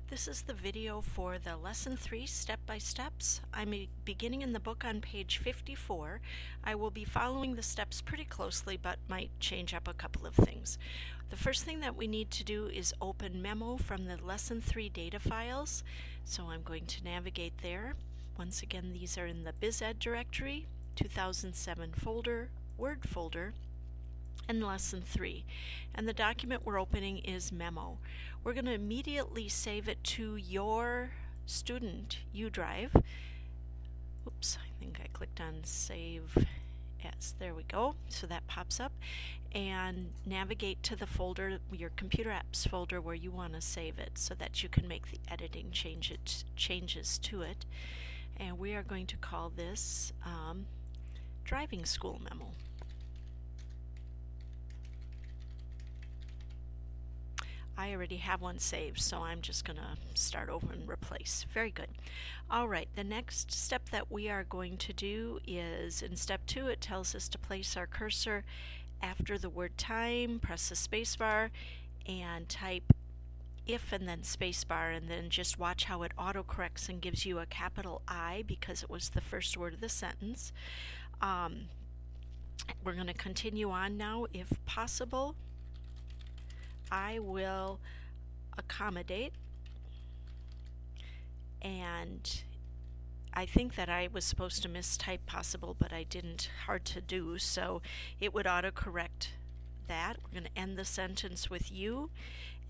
This is the video for the Lesson 3 Step-by-Steps. I'm beginning in the book on page 54. I will be following the steps pretty closely but might change up a couple of things. The first thing that we need to do is open Memo from the Lesson 3 data files. So I'm going to navigate there. Once again, these are in the BizEd directory, 2007 folder, Word folder, and Lesson 3. And the document we're opening is Memo. We're going to immediately save it to your student U drive. Oops, I think I clicked on Save As. There we go. So that pops up. And navigate to the folder, your Computer Apps folder, where you want to save it so that you can make the editing changes to it. And we are going to call this Driving School Memo. I already have one saved, so I'm just going to start over and replace. Very good. All right, the next step that we are going to do is in step 2, it tells us to place our cursor after the word time, press the space bar, and type if and then space bar, and then just watch how it autocorrects and gives you a capital I because it was the first word of the sentence. We're going to continue on now. If possible, I will accommodate, and I think that I was supposed to mistype possible, but I didn't. Hard to do, so it would autocorrect that. We're going to end the sentence with you,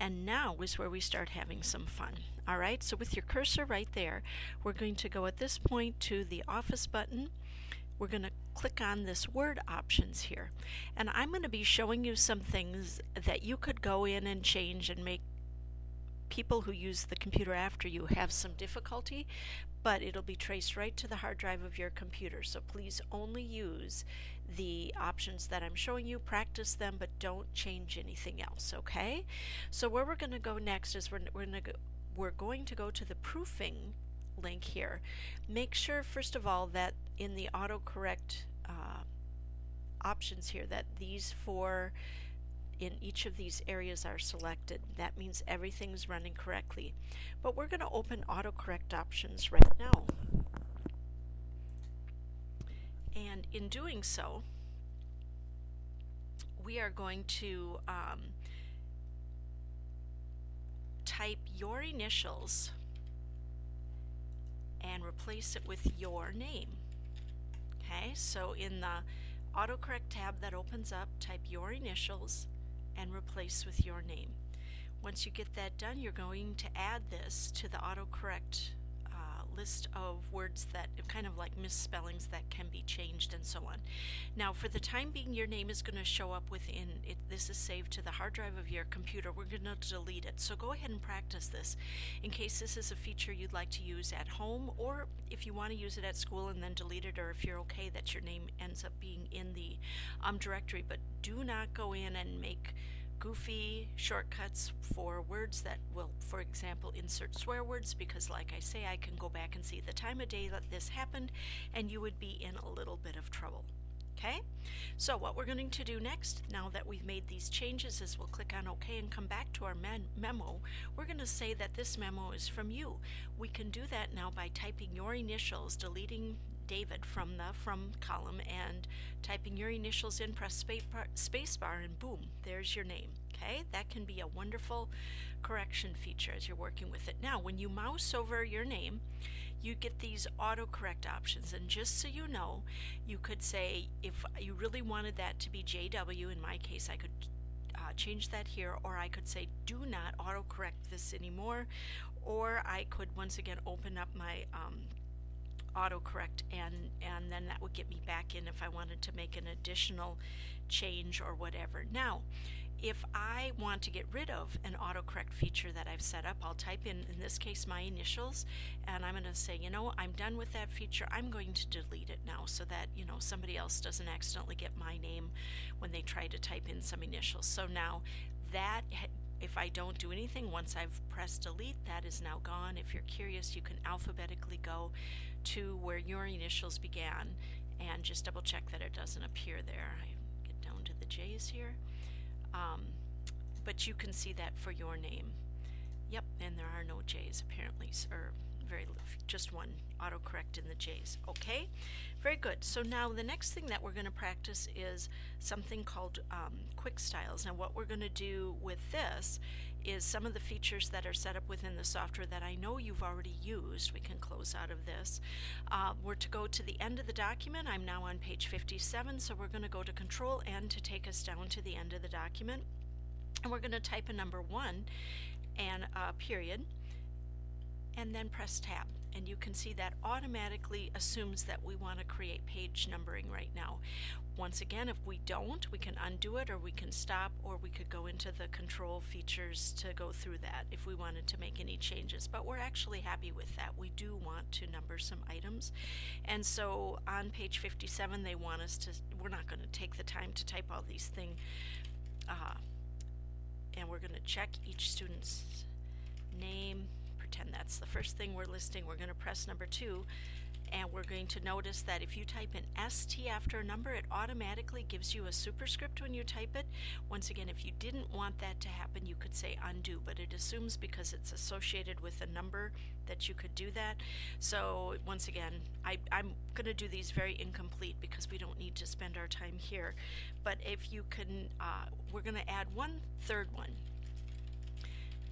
and now is where we start having some fun. Alright, so with your cursor right there, we're going to go at this point to the Office button. We're going to click on this word options here, and I'm going to be showing you some things that you could go in and change and make people who use the computer after you have some difficulty, but it'll be traced right to the hard drive of your computer. So please only use the options that I'm showing you, practice them, but don't change anything else, okay? So where we're going to go next is we're going to go to the proofing link here. Make sure first of all that in the autocorrect options here that these four in each of these areas are selected. That means everything's running correctly. But we're going to open autocorrect options right now. And in doing so, we are going to type your initials and replace it with your name. Okay, so in the autocorrect tab that opens up, type your initials and replace with your name. Once you get that done, you're going to add this to the autocorrect list of words that kind of like misspellings that can be changed and so on. Now for the time being, your name is going to show up within it. This is saved to the hard drive of your computer. We're going to delete it, so go ahead and practice this in case this is a feature you'd like to use at home, or if you want to use it at school and then delete it, or if you're okay that your name ends up being in the directory. But do not go in and make goofy shortcuts for words that will, for example, insert swear words, because like I say, I can go back and see the time of day that this happened and you would be in a little bit of trouble. Okay, so what we're going to do next, now that we've made these changes, is we'll click on OK and come back to our memo. We're going to say that this memo is from you. We can do that now by typing your initials, deleting David from the From column, and typing your initials in, press space bar, and boom, there's your name. Okay, that can be a wonderful correction feature as you're working with it. Now when you mouse over your name, you get these autocorrect options, and just so you know, you could say, if you really wanted that to be JW, in my case I could change that here, or I could say do not autocorrect this anymore, or I could once again open up my autocorrect and then that would get me back in if I wanted to make an additional change or whatever. Now if I want to get rid of an autocorrect feature that I've set up, I'll type in this case my initials, and I'm going to say, you know, I'm done with that feature. I'm going to delete it now so that, you know, somebody else doesn't accidentally get my name when they try to type in some initials. So now that, if I don't do anything, once I've pressed delete, that is now gone. If you're curious, you can alphabetically go to where your initials began and just double check that it doesn't appear there. I get down to the J's here. But you can see that for your name. Yep, and there are no J's apparently, or just one autocorrect in the J's. Okay, very good. So now the next thing that we're going to practice is something called quick styles. Now what we're going to do with this is some of the features that are set up within the software that I know you've already used. We can close out of this. We're to go to the end of the document. I'm now on page 57, so we're going to go to Control N to take us down to the end of the document. And we're going to type a number 1 and a period, and then press Tab. And you can see that automatically assumes that we want to create page numbering right now. Once again, if we don't, we can undo it, or we can stop, or we could go into the control features to go through that if we wanted to make any changes. But we're actually happy with that. We do want to number some items. And so on page 57, they want us to, we're not going to take the time to type all these things, and we're going to check each student's name, pretend that's the first thing we're listing. We're going to press number 2, and we're going to notice that if you type an ST after a number, it automatically gives you a superscript when you type it. Once again, if you didn't want that to happen, you could say undo, but it assumes because it's associated with a number that you could do that. So once again, I'm going to do these very incomplete because we don't need to spend our time here. But if you can, we're going to add one third one.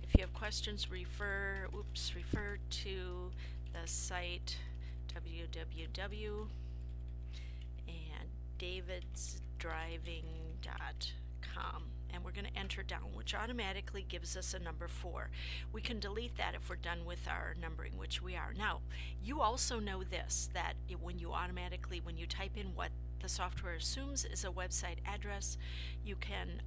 If you have questions, refer to the site www and davidsdriving.com, and we're going to enter down, which automatically gives us a number 4. We can delete that if we're done with our numbering, which we are. Now, you also know this, that when you type in what the software assumes is a website address, you can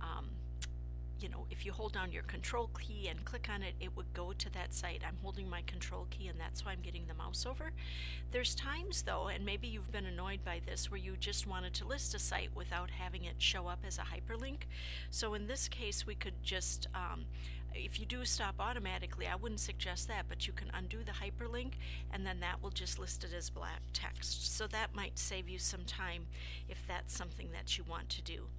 if you hold down your control key and click on it, it would go to that site. I'm holding my control key, and that's why I'm getting the mouse over. There's times though, and maybe you've been annoyed by this, where you just wanted to list a site without having it show up as a hyperlink. So in this case, we could just, if you do stop automatically, I wouldn't suggest that, but you can undo the hyperlink, and then that will just list it as black text. So that might save you some time if that's something that you want to do.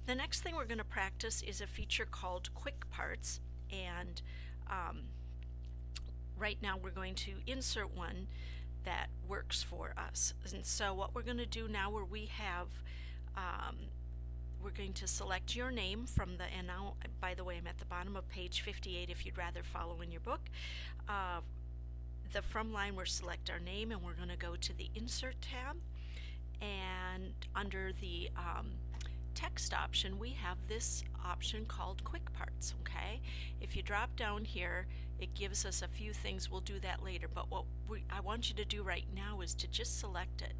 The next thing we're going to practice is a feature called Quick Parts, and right now we're going to insert one that works for us. And so what we're going to do now, where we have, we're going to select your name from the, and now, by the way, I'm at the bottom of page 58 if you'd rather follow in your book. The from line, we'll select our name, and we're going to go to the Insert tab, and under the text option, we have this option called Quick Parts. Okay, if you drop down here, it gives us a few things. We'll do that later, but what I want you to do right now is to just select it.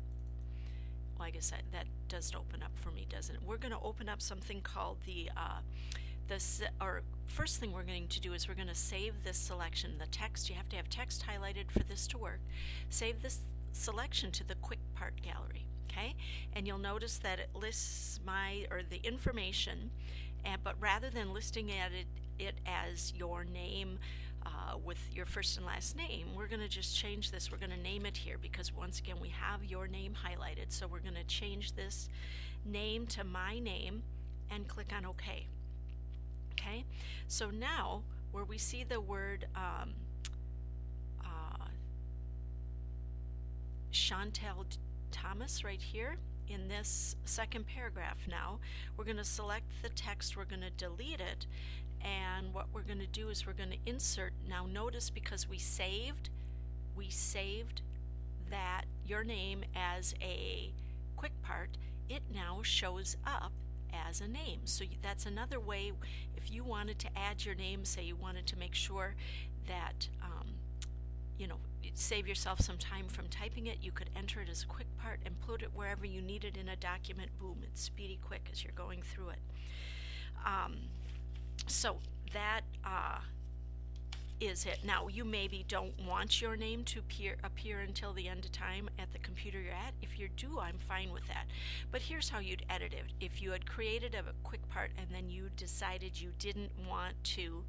Well, I guess that does open up for me, doesn't it? We're going to open up something called the first thing we're going to do is we're going to save this selection. The text, you have to have text highlighted for this to work. Save this selection to the Quick Part gallery. Okay, and you'll notice that it lists the information, but rather than listing it as your name with your first and last name, we're going to just change this. We're going to name it here because once again we have your name highlighted. So we're going to change this name to my name and click on OK. Okay, so now where we see the word Chantel Thomas right here in this second paragraph, now we're going to select the text, we're going to delete it, and what we're going to do is we're going to insert. Now notice, because we saved that your name as a quick part, it now shows up as a name. So that's another way, if you wanted to add your name, say you wanted to make sure that save yourself some time from typing it, you could enter it as a quick part and put it wherever you need it in a document. Boom, it's speedy quick as you're going through it. So that is it. Now you maybe don't want your name to appear until the end of time at the computer you're at. If you do, I'm fine with that. But here's how you'd edit it. If you had created a quick part and then you decided you didn't want to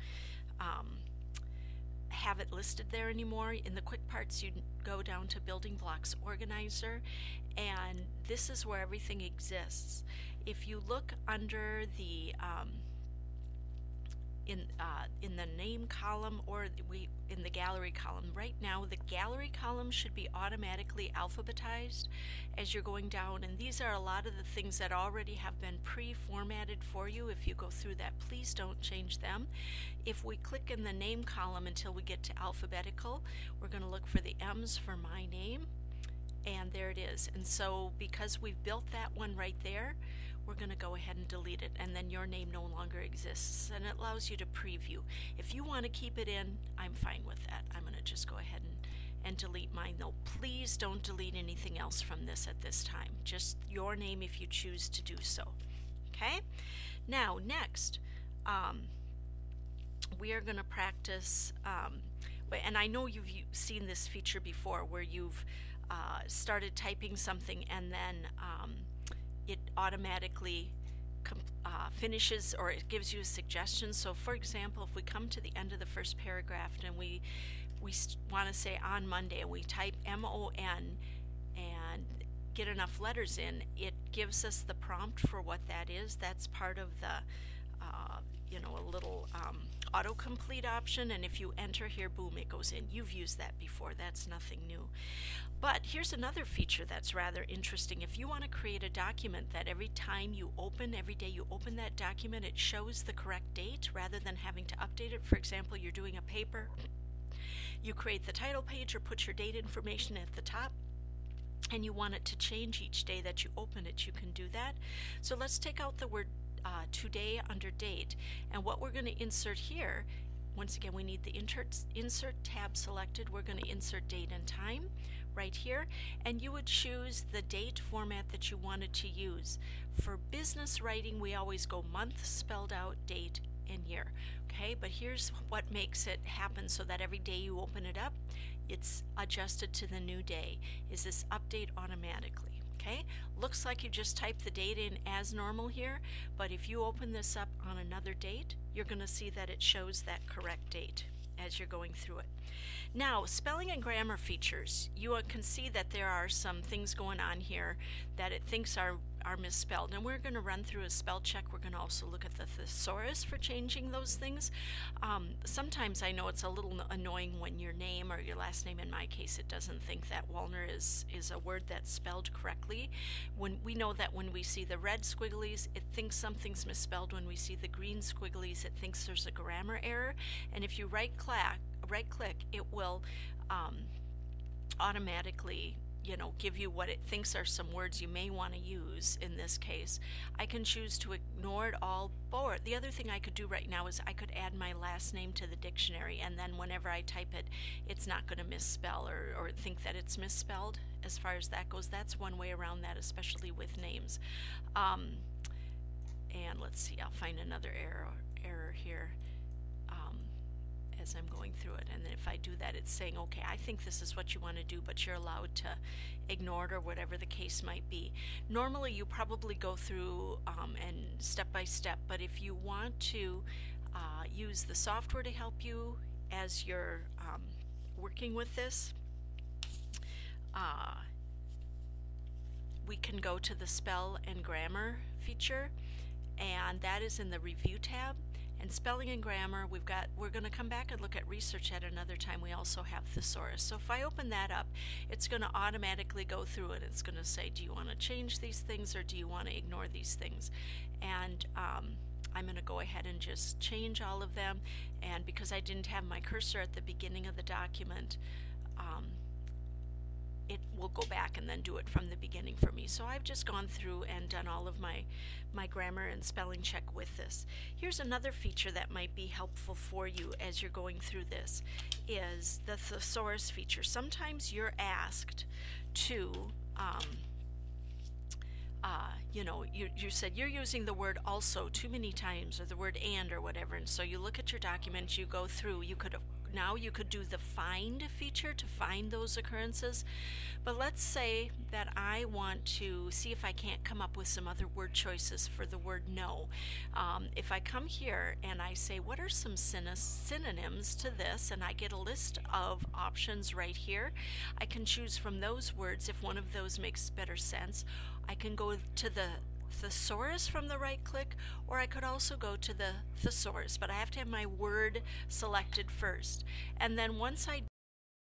have it listed there anymore, in the quick parts you'd go down to Building Blocks Organizer, and this is where everything exists. If you look under the in the name column or in the gallery column. Right now the gallery column should be automatically alphabetized as you're going down, and these are a lot of the things that already have been pre-formatted for you. If you go through that, please don't change them. If we click in the name column until we get to alphabetical, we're going to look for the M's for my name, and there it is. And so because we've built that one right there, we're going to go ahead and delete it, and then your name no longer exists, and it allows you to preview. If you want to keep it in, I'm fine with that. I'm going to just go ahead and delete mine, though. Please don't delete anything else from this at this time. Just your name if you choose to do so. Okay? Now, next, we are going to practice, and I know you've seen this feature before where you've started typing something and then it automatically finishes, or it gives you a suggestion. So for example, if we come to the end of the first paragraph and we want to say on Monday, and we type MON and get enough letters in, it gives us the prompt for what that is. That's part of the a little autocomplete option, and if you enter here, boom, it goes in. You've used that before. That's nothing new. But here's another feature that's rather interesting. If you want to create a document that every day you open that document, it shows the correct date rather than having to update it. For example, you're doing a paper, you create the title page or put your date information at the top, and you want it to change each day that you open it, you can do that. So let's take out the word today under date, and what we're going to insert here, once again we need the insert tab selected. We're going to insert date and time right here, and you would choose the date format that you wanted to use. For business writing, we always go month spelled out, date, and year. Okay, but here's what makes it happen so that every day you open it up, it's adjusted to the new day, is this update automatically. Okay, looks like you just typed the date in as normal here, but if you open this up on another date, you're going to see that it shows that correct date as you're going through it. Now, spelling and grammar features, you can see that there are some things going on here that it thinks are misspelled, and we're going to run through a spell check. We're going to also look at the thesaurus for changing those things. Sometimes I know it's a little annoying when your name or your last name, in my case, it doesn't think that Walner is a word that's spelled correctly. When we know that when we see the red squigglies, it thinks something's misspelled. When we see the green squigglies, it thinks there's a grammar error. And if you right click, it will automatically give you what it thinks are some words you may want to use. In this case, I can choose to ignore it all. Or the other thing I could do right now is I could add my last name to the dictionary, and then whenever I type it, it's not going to misspell or think that it's misspelled. As far as that goes, that's one way around that, especially with names. And let's see, I'll find another error here as I'm going through it, and then if I do that, it's saying, okay, I think this is what you want to do, but you're allowed to ignore it or whatever the case might be. Normally you probably go through and step by step, but if you want to use the software to help you as you're working with this, we can go to the spell and grammar feature, and that is in the review tab. And spelling and grammar, we're going to come back and look at research at another time. We also have thesaurus. So if I open that up, it's going to automatically go through it. It's going to say, do you want to change these things or do you want to ignore these things? And I'm going to go ahead and just change all of them. And because I didn't have my cursor at the beginning of the document, it will go back and then do it from the beginning for me. So I've just gone through and done all of my grammar and spelling check with this. Here's another feature that might be helpful for you as you're going through this, is the thesaurus feature. Sometimes you're asked to, you said you're using the word also too many times, or the word and, or whatever, and so you look at your document, you go through, now you could do the find feature to find those occurrences. But let's say that I want to see if I can't come up with some other word choices for the word no. If I come here and I say, what are some synonyms to this, and I get a list of options right here, I can choose from those words if one of those makes better sense. I can go to the thesaurus from the right click, or I could also go to the thesaurus, but I have to have my word selected first. And then once I